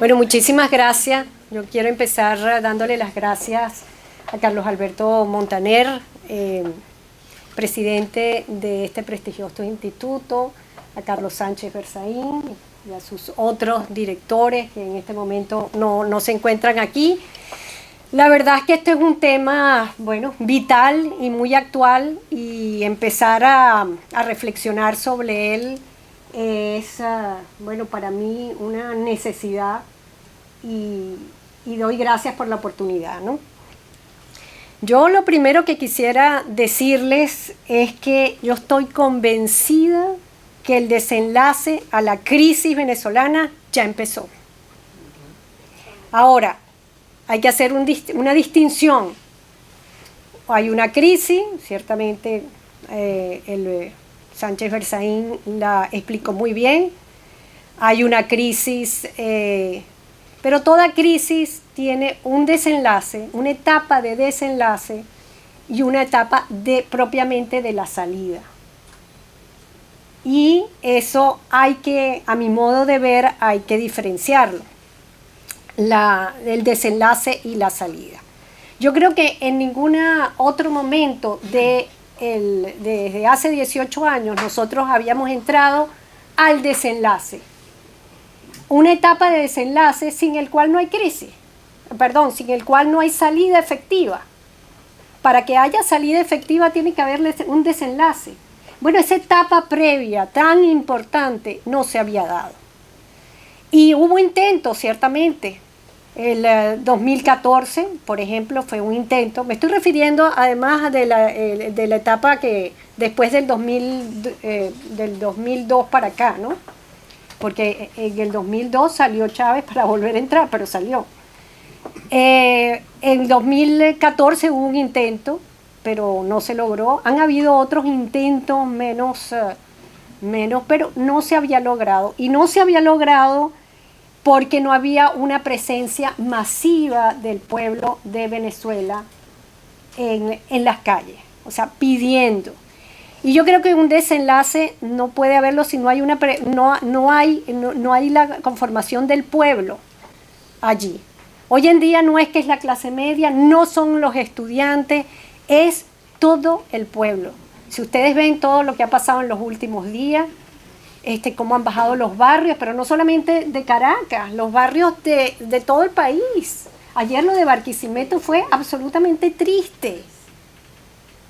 Bueno, muchísimas gracias. Yo quiero empezar dándole las gracias a Carlos Alberto Montaner, presidente de este prestigioso instituto, a Carlos Sánchez Berzaín y a sus otros directores que en este momento no se encuentran aquí. La verdad es que este es un tema, bueno, vital y muy actual, y empezar a reflexionar sobre él es, bueno, para mí una necesidad, y doy gracias por la oportunidad, ¿no? Yo lo primero que quisiera decirles es que yo estoy convencida que el desenlace a la crisis venezolana ya empezó. Ahora, hay que hacer una distinción. Hay una crisis, ciertamente Sánchez Berzaín la explicó muy bien. Hay una crisis, pero toda crisis tiene un desenlace, una etapa de desenlace y una etapa propiamente de la salida. Y eso hay que, a mi modo de ver, hay que diferenciarlo. El desenlace y la salida. Yo creo que en ningún otro momento desde hace 18 años nosotros habíamos entrado al desenlace. Una etapa de desenlace sin el cual no hay crisis, sin el cual no hay salida efectiva. Para que haya salida efectiva tiene que haber un desenlace. Bueno, esa etapa previa tan importante no se había dado. Y hubo intentos, ciertamente. El 2014, por ejemplo, fue un intento. Me estoy refiriendo además de la etapa que después del 2002 para acá, ¿no? Porque en el 2002 salió Chávez para volver a entrar, pero salió. En 2014 hubo un intento, pero no se logró. Han habido otros intentos menos, pero no se había logrado. Y no se había logrado porque no había una presencia masiva del pueblo de Venezuela en las calles, o sea, pidiendo. Y yo creo que un desenlace no puede haberlo si no hay no hay la conformación del pueblo allí. Hoy en día no es que es la clase media, no son los estudiantes, es todo el pueblo. Si ustedes ven todo lo que ha pasado en los últimos días, cómo han bajado los barrios, pero no solamente de Caracas, los barrios de todo el país. Ayer lo de Barquisimeto fue absolutamente triste.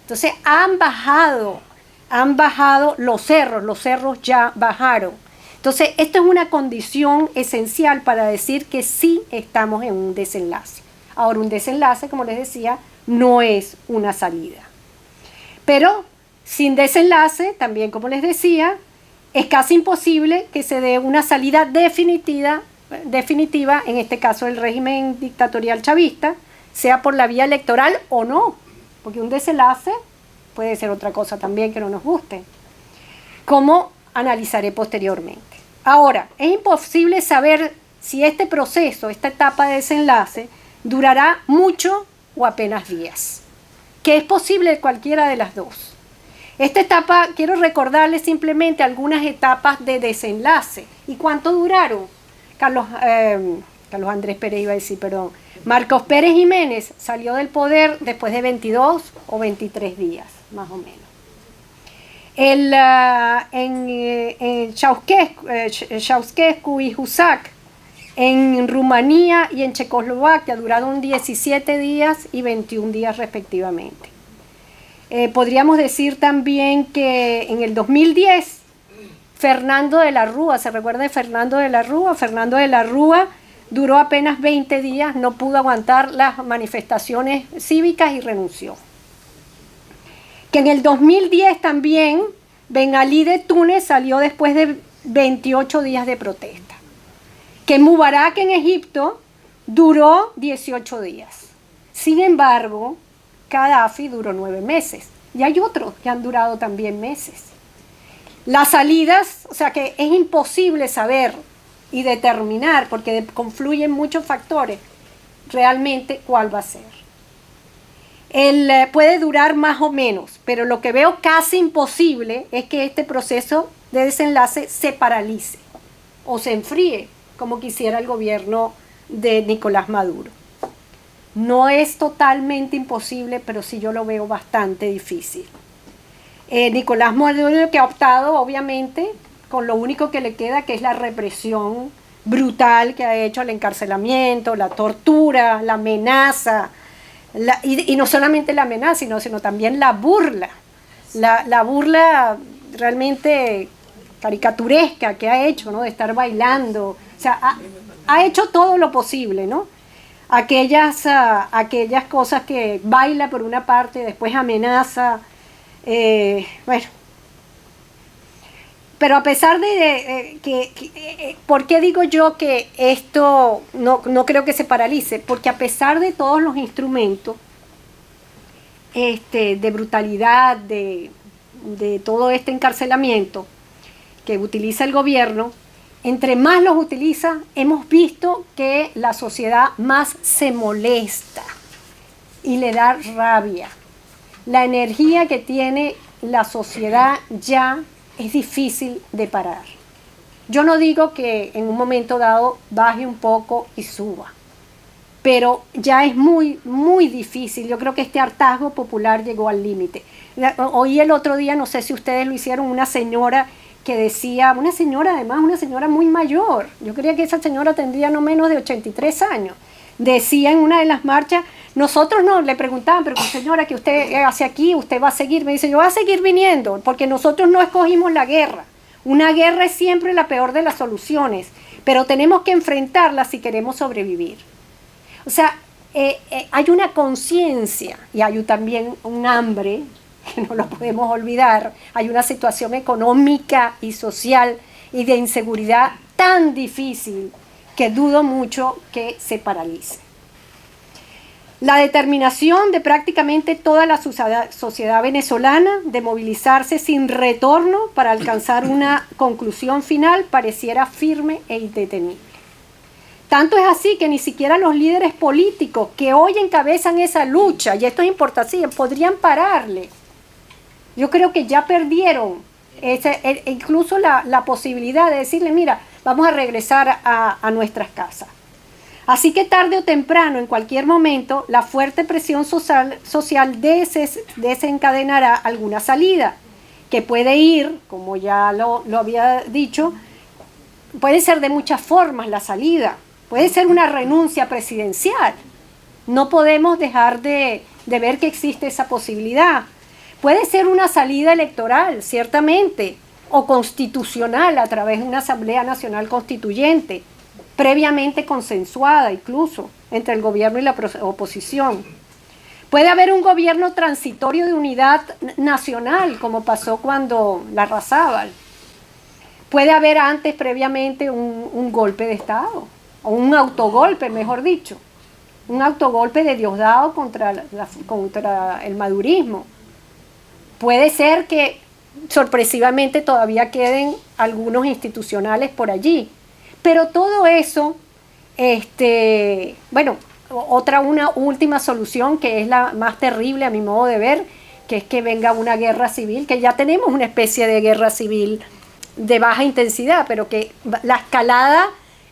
Entonces han bajado los cerros ya bajaron. Entonces esto es una condición esencial para decir que sí estamos en un desenlace. Ahora, un desenlace, como les decía, no es una salida. Pero sin desenlace, también como les decía, es casi imposible que se dé una salida definitiva, en este caso del régimen dictatorial chavista, sea por la vía electoral o no, porque un desenlace puede ser otra cosa también que no nos guste, como analizaré posteriormente. Ahora, es imposible saber si este proceso, esta etapa de desenlace, durará mucho o apenas días, que es posible cualquiera de las dos. Esta etapa, quiero recordarles simplemente algunas etapas de desenlace. ¿Y cuánto duraron? Carlos Andrés Pérez iba a decir, perdón. Marcos Pérez Jiménez salió del poder después de 22 o 23 días, más o menos. En Ceausescu y Husak, en Rumanía y en Checoslovaquia, duraron 17 días y 21 días respectivamente. Podríamos decir también que en el 2010, Fernando de la Rúa, ¿se recuerda de Fernando de la Rúa? Fernando de la Rúa duró apenas 20 días, no pudo aguantar las manifestaciones cívicas y renunció. Que en el 2010 también, Ben Ali de Túnez salió después de 28 días de protesta. Que Mubarak en Egipto duró 18 días. Sin embargo, Gaddafi duró 9 meses, y hay otros que han durado también meses. Las salidas, o sea que es imposible saber y determinar, porque confluyen muchos factores, realmente cuál va a ser. Puede durar más o menos, pero lo que veo casi imposible es que este proceso de desenlace se paralice o se enfríe, como quisiera el gobierno de Nicolás Maduro. No es totalmente imposible, pero sí yo lo veo bastante difícil. Nicolás Maduro, que ha optado, obviamente, con lo único que le queda, que es la represión brutal que ha hecho, el encarcelamiento, la tortura, la amenaza, y no solamente la amenaza, sino también la burla. La burla realmente caricaturesca que ha hecho, ¿no? De estar bailando. O sea, ha hecho todo lo posible, ¿no? Aquellas cosas que baila por una parte, después amenaza. Bueno. Pero a pesar de ¿por qué digo yo que esto no creo que se paralice? Porque a pesar de todos los instrumentos de brutalidad, de todo este encarcelamiento que utiliza el gobierno, entre más los utiliza, hemos visto que la sociedad más se molesta y le da rabia. La energía que tiene la sociedad ya es difícil de parar. Yo no digo que en un momento dado baje un poco y suba, pero ya es muy, muy difícil. Yo creo que este hartazgo popular llegó al límite. Oí el otro día, no sé si ustedes lo hicieron, una señora que decía, una señora además, una señora muy mayor, yo creía que esa señora tendría no menos de 83 años, decía en una de las marchas, nosotros no, le preguntaban, pero señora, ¿qué usted hace aquí? ¿Usted va a seguir? Me dice, yo voy a seguir viniendo, porque nosotros no escogimos la guerra. Una guerra es siempre la peor de las soluciones, pero tenemos que enfrentarla si queremos sobrevivir. O sea, hay una conciencia y hay también un hambre, que no lo podemos olvidar, hay una situación económica y social y de inseguridad tan difícil que dudo mucho que se paralice. La determinación de prácticamente toda la sociedad venezolana de movilizarse sin retorno para alcanzar una conclusión final pareciera firme e indetenible. Tanto es así que ni siquiera los líderes políticos que hoy encabezan esa lucha, y esto es importante, podrían pararle. Yo creo que ya perdieron incluso la posibilidad de decirle, mira, vamos a regresar a nuestras casas. Así que tarde o temprano, en cualquier momento, la fuerte presión social desencadenará alguna salida, que puede ir, como ya lo había dicho, puede ser de muchas formas la salida, puede ser una renuncia presidencial. No podemos dejar de ver que existe esa posibilidad. Puede ser una salida electoral, ciertamente, o constitucional a través de una Asamblea Nacional Constituyente, previamente consensuada incluso entre el gobierno y la oposición. Puede haber un gobierno transitorio de unidad nacional, como pasó cuando Larrazábal. Puede haber antes, previamente, un golpe de Estado, o un autogolpe, mejor dicho. Un autogolpe de Diosdado contra el madurismo. Puede ser que sorpresivamente todavía queden algunos institucionales por allí. Pero todo eso, bueno, una última solución que es la más terrible a mi modo de ver, que es que venga una guerra civil, que ya tenemos una especie de guerra civil de baja intensidad, pero que la escalada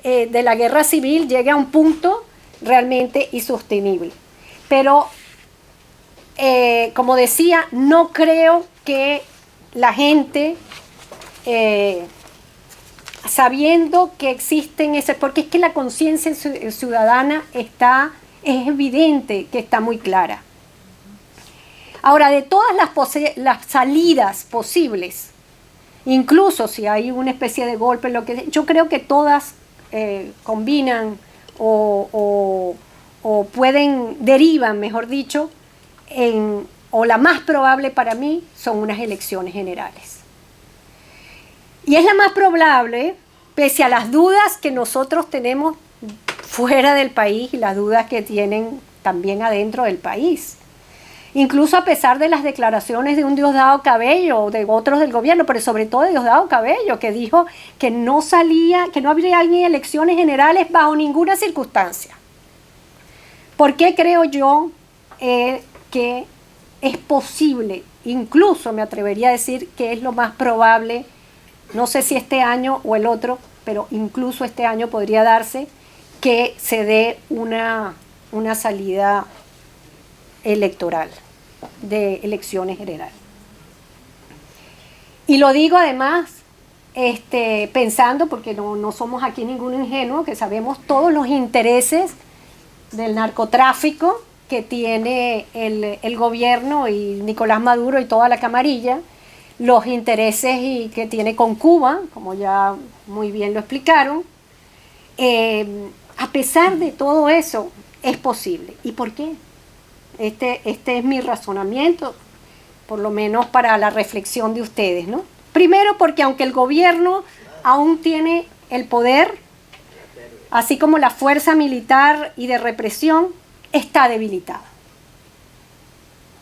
de la guerra civil llegue a un punto realmente insostenible. Pero, como decía, no creo que la gente... sabiendo que existen porque es que la conciencia ciudadana es evidente que está muy clara. Ahora, de todas las salidas posibles, incluso si hay una especie de golpe, yo creo que todas combinan o derivan, mejor dicho, o la más probable para mí son unas elecciones generales. Y es la más probable, pese a las dudas que nosotros tenemos fuera del país y las dudas que tienen también adentro del país. Incluso a pesar de las declaraciones de un Diosdado Cabello o de otros del gobierno, pero sobre todo de Diosdado Cabello, que dijo que no habría ni elecciones generales bajo ninguna circunstancia. ¿Por qué creo yo que es posible? Incluso me atrevería a decir que es lo más probable, no sé si este año o el otro, pero incluso este año podría darse que se dé una salida electoral, de elecciones generales. Y lo digo además pensando, porque no somos aquí ningún ingenuo, que sabemos todos los intereses del narcotráfico que tiene el gobierno y Nicolás Maduro y toda la camarilla, los intereses que tiene con Cuba, como ya muy bien lo explicaron. A pesar de todo eso, es posible. ¿Y por qué? Este es mi razonamiento, por lo menos para la reflexión de ustedes, ¿no? Primero, porque aunque el gobierno aún tiene el poder, así como la fuerza militar y de represión, está debilitada.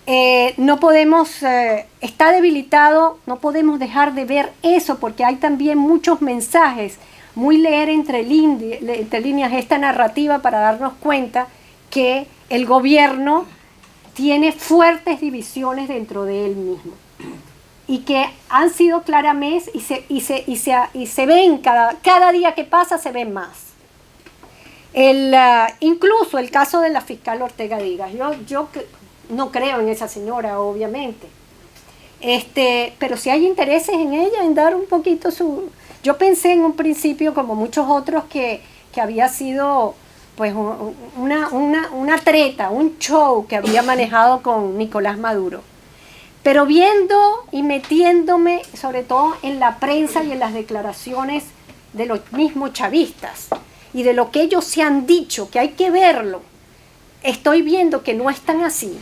Está debilitado, no podemos dejar de ver eso, porque hay también muchos mensajes, muy leer entre líneas esta narrativa para darnos cuenta que el gobierno tiene fuertes divisiones dentro de él mismo y que han sido claramente y se ven cada día que pasa, se ven más. Incluso el caso de la fiscal Ortega Digas, yo no creo en esa señora, obviamente, pero si hay intereses en ella, en dar un poquito su... Yo pensé en un principio, como muchos otros, que había sido pues una treta, un show que había manejado con Nicolás Maduro. Pero viendo y metiéndome, sobre todo en la prensa y en las declaraciones de los mismos chavistas, y de lo que ellos se han dicho, que hay que verlo, estoy viendo que no es tan así,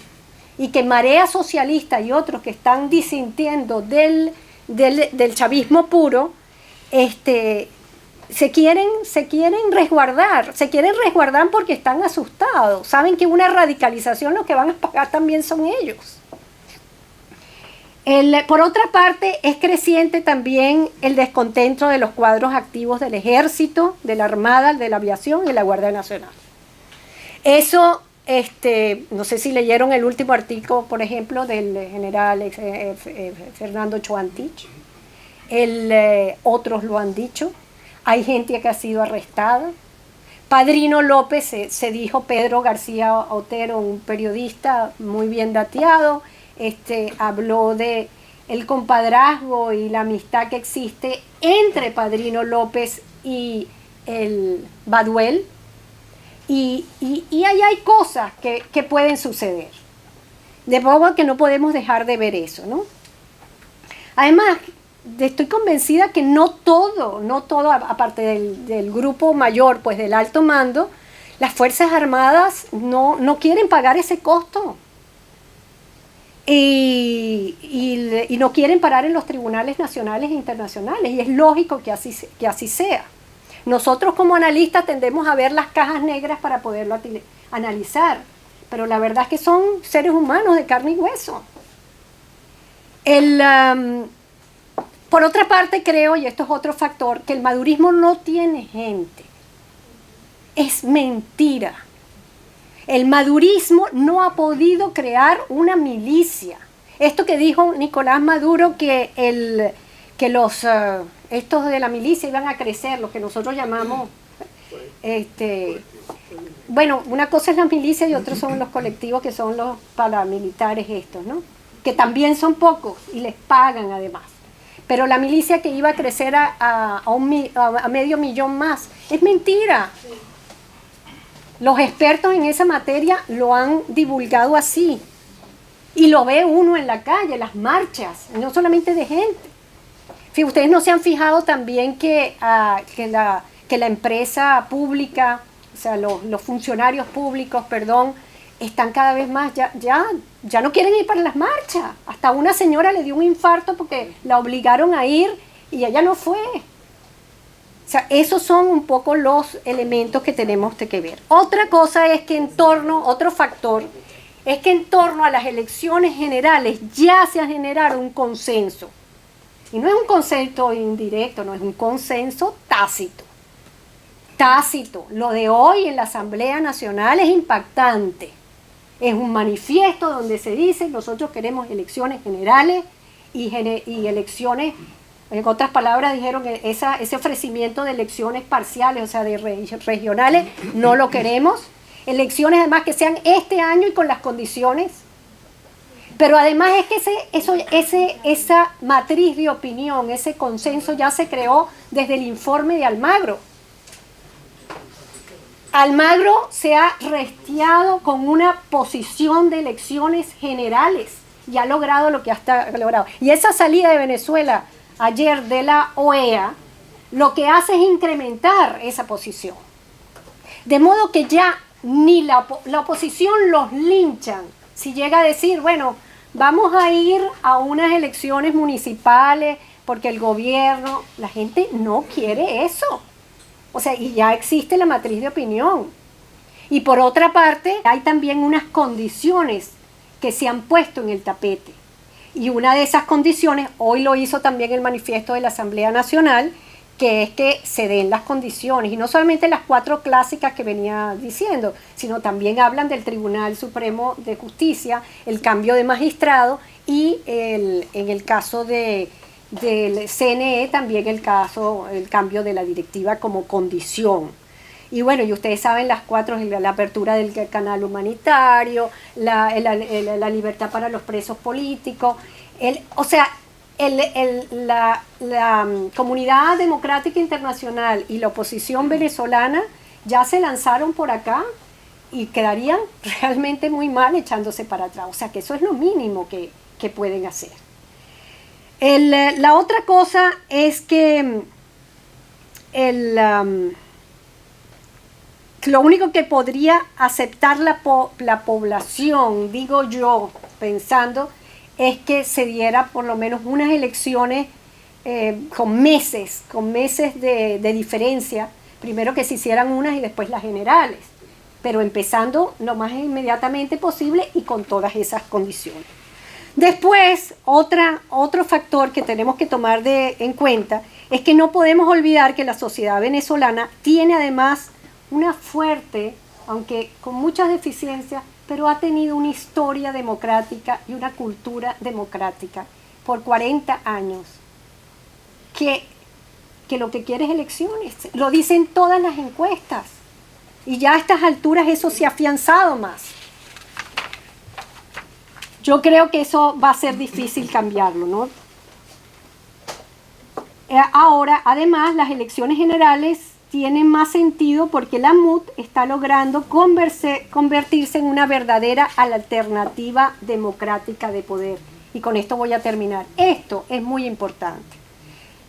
y que Marea Socialista y otros que están disintiendo del chavismo puro, se quieren resguardar porque están asustados, saben que una radicalización lo que van a pagar también son ellos. Por otra parte, es creciente también el descontento de los cuadros activos del Ejército, de la Armada, de la Aviación y de la Guardia Nacional. Eso, no sé si leyeron el último artículo, por ejemplo, del general Fernando Choantich. Otros lo han dicho. Hay gente que ha sido arrestada. Padrino López, se dijo Pedro García Otero, un periodista muy bien dateado, habló de el compadrazgo y la amistad que existe entre Padrino López y el Baduel, y ahí hay cosas que pueden suceder. De modo que no podemos dejar de ver eso, ¿no? Además, estoy convencida que no todo, aparte del grupo mayor, pues del alto mando, las Fuerzas Armadas no quieren pagar ese costo. Y no quieren parar en los tribunales nacionales e internacionales, y es lógico que así sea. Nosotros como analistas tendemos a ver las cajas negras para poderlo analizar, pero la verdad es que son seres humanos de carne y hueso. Por otra parte, creo, y esto es otro factor, que el madurismo no tiene gente. Es mentira. El madurismo no ha podido crear una milicia. Esto que dijo Nicolás Maduro, que estos de la milicia iban a crecer, lo que nosotros llamamos, bueno, una cosa es la milicia y otros son los colectivos que son los paramilitares estos, ¿no? Que también son pocos y les pagan además. Pero la milicia que iba a crecer a medio millón más, es mentira. Los expertos en esa materia lo han divulgado así. Y lo ve uno en la calle, las marchas, no solamente de gente. Ustedes no se han fijado también que la empresa pública, o sea, los funcionarios públicos, perdón, están cada vez más, ya no quieren ir para las marchas. Hasta una señora le dio un infarto porque la obligaron a ir y ella no fue. O sea, esos son un poco los elementos que tenemos que ver. Otra cosa es que otro factor, es que en torno a las elecciones generales ya se ha generado un consenso. Y no es un consenso indirecto, no es un consenso tácito. Tácito. Lo de hoy en la Asamblea Nacional es impactante. Es un manifiesto donde se dice: nosotros queremos elecciones generales y elecciones En otras palabras, dijeron que ese ofrecimiento de elecciones parciales, o sea, de regionales, no lo queremos. Elecciones además que sean este año y con las condiciones. Pero además es que esa matriz de opinión, ese consenso ya se creó desde el informe de Almagro. Almagro se ha restiado con una posición de elecciones generales y ha logrado lo que ha logrado. Y esa salida de Venezuela ayer de la OEA lo que hace es incrementar esa posición. De modo que ya ni la oposición los linchan si llega a decir, bueno, vamos a ir a unas elecciones municipales porque el gobierno, la gente no quiere eso. O sea, y ya existe la matriz de opinión. Y por otra parte, hay también unas condiciones que se han puesto en el tapete. Y una de esas condiciones, hoy lo hizo también el manifiesto de la Asamblea Nacional, que es que se den las condiciones, y no solamente las 4 clásicas que venía diciendo, sino también hablan del Tribunal Supremo de Justicia, el cambio de magistrado y en el caso del CNE también el cambio de la directiva como condición. Y bueno, y ustedes saben las 4, la apertura del canal humanitario, la libertad para los presos políticos, la comunidad democrática internacional y la oposición venezolana ya se lanzaron por acá y quedarían realmente muy mal echándose para atrás. O sea que eso es lo mínimo que pueden hacer. La otra cosa es que lo único que podría aceptar la población, digo yo, pensando, es que se diera por lo menos unas elecciones con meses de diferencia, primero que se hicieran unas y después las generales, pero empezando lo más inmediatamente posible y con todas esas condiciones. Después, otro factor que tenemos que tomar en cuenta es que no podemos olvidar que la sociedad venezolana tiene además una fuerte, aunque con muchas deficiencias, pero ha tenido una historia democrática y una cultura democrática por 40 años, que lo que quiere es elecciones, lo dicen todas las encuestas, y ya a estas alturas eso se ha afianzado más. Yo creo que eso va a ser difícil cambiarlo, ¿no? Ahora, además, las elecciones generales tienen más sentido porque la MUT está logrando convertirse en una verdadera alternativa democrática de poder. Y con esto voy a terminar. Esto es muy importante.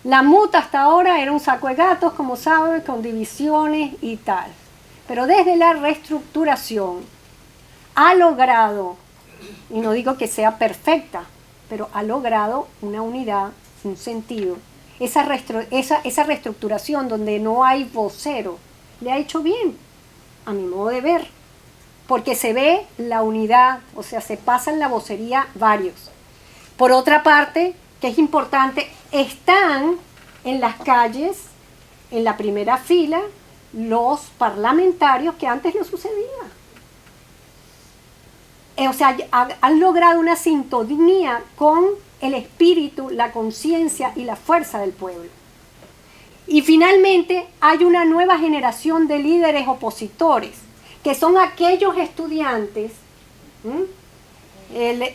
La MUT hasta ahora era un saco de gatos, como saben, con divisiones y tal. Pero desde la reestructuración ha logrado, y no digo que sea perfecta, pero ha logrado una unidad, un sentido. Esa reestructuración donde no hay vocero le ha hecho bien, a mi modo de ver, porque se ve la unidad, o sea, se pasan la vocería varios. Por otra parte, que es importante, están en las calles, en la primera fila, los parlamentarios que antes no sucedía. O sea, han logrado una sintonía con el espíritu, la conciencia y la fuerza del pueblo. Y finalmente hay una nueva generación de líderes opositores, que son aquellos estudiantes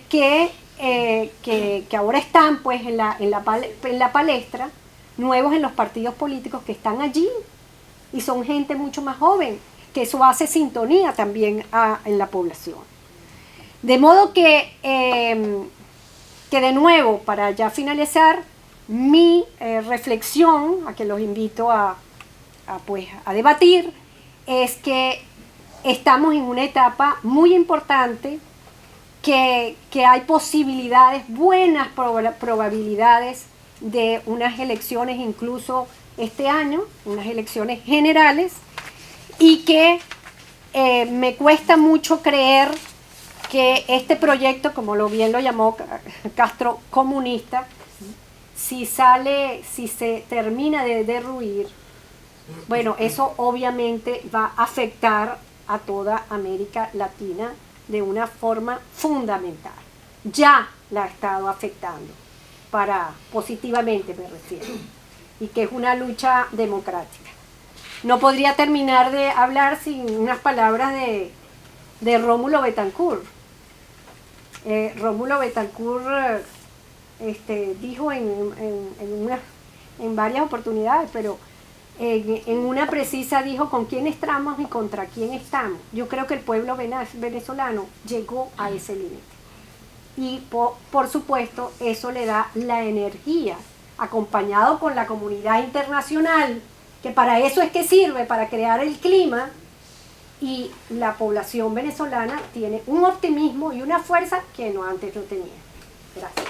que ahora están pues en la palestra, nuevos en los partidos políticos que están allí, y son gente mucho más joven, que eso hace sintonía también en la población. De modo que de nuevo, para ya finalizar, mi reflexión, a que los invito a debatir, es que estamos en una etapa muy importante, que hay posibilidades, buenas probabilidades de unas elecciones incluso este año, unas elecciones generales, y que me cuesta mucho creer que este proyecto, como bien lo llamó Castro, comunista, si se termina de derruir, bueno, eso obviamente va a afectar a toda América Latina de una forma fundamental. Ya la ha estado afectando. para positivamente me refiero, y que es una lucha democrática. No podría terminar de hablar sin unas palabras de Rómulo Betancourt. Rómulo Betancourt dijo en varias oportunidades, pero en una precisa dijo con quién estamos y contra quién estamos. Yo creo que el pueblo venezolano llegó a ese límite. Y por supuesto eso le da la energía, acompañado con la comunidad internacional, que para eso es que sirve, para crear el clima, y la población venezolana tiene un optimismo y una fuerza que antes no tenía. Gracias.